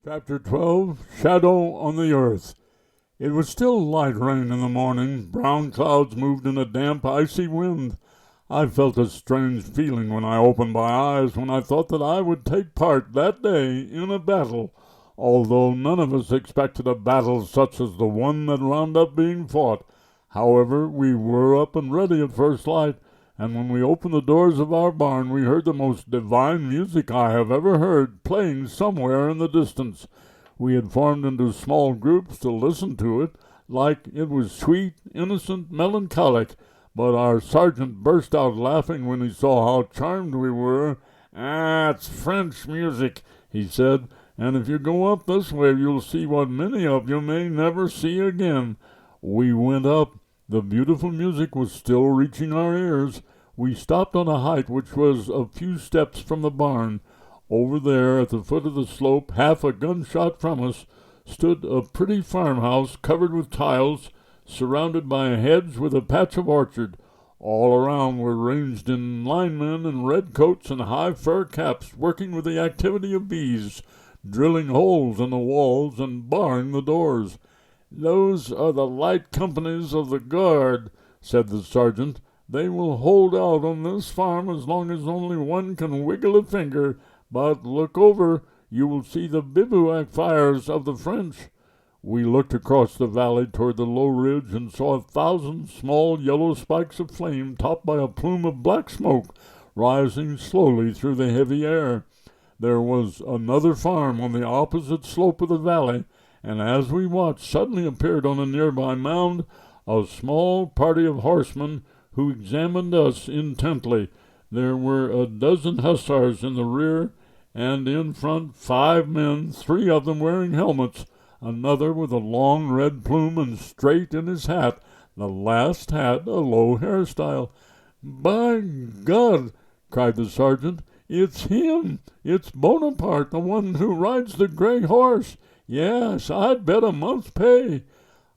Chapter 12, Shadow on the Earth. It was still light rain in the morning. Brown clouds moved in a damp, icy wind. I felt a strange feeling when I opened my eyes when I thought that I would take part that day in a battle, although none of us expected a battle such as the one that wound up being fought. However, we were up and ready at first light, and when we opened the doors of our barn we heard the most divine music I have ever heard playing somewhere in the distance. We had formed into small groups to listen to it, like it was sweet, innocent, melancholic, but our sergeant burst out laughing when he saw how charmed we were. It's French music," he said, "and if you go up this way you'll see what many of you may never see again." We went up. The beautiful music was still reaching our ears. We stopped on a height which was a few steps from the barn. Over there, at the foot of the slope, half a gunshot from us, stood a pretty farmhouse covered with tiles, surrounded by a hedge with a patch of orchard. All around were ranged in linemen in red coats and high fur caps, working with the activity of bees, drilling holes in the walls and barring the doors. "Those are the light companies of the guard," said the sergeant. "They will hold out on this farm as long as only one can wiggle a finger. But look over, you will see the bivouac fires of the French." We looked across the valley toward the low ridge and saw 1,000 small yellow spikes of flame topped by a plume of black smoke rising slowly through the heavy air. There was another farm on the opposite slope of the valley, and as we watched, suddenly appeared on a nearby mound a small party of horsemen who examined us intently. There were a dozen hussars in the rear, and in front 5 men, 3 of them wearing helmets, another with a long red plume and straight in his hat. The last had a low hairstyle. "By God!" cried the sergeant. "It's him! It's Bonaparte, the one who rides the gray horse! Yes, I'd bet a month's pay."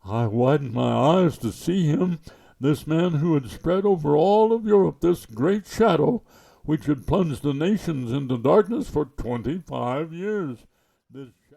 I widened my eyes to see him, this man who had spread over all of Europe this great shadow, which had plunged the nations into darkness for 25 years. This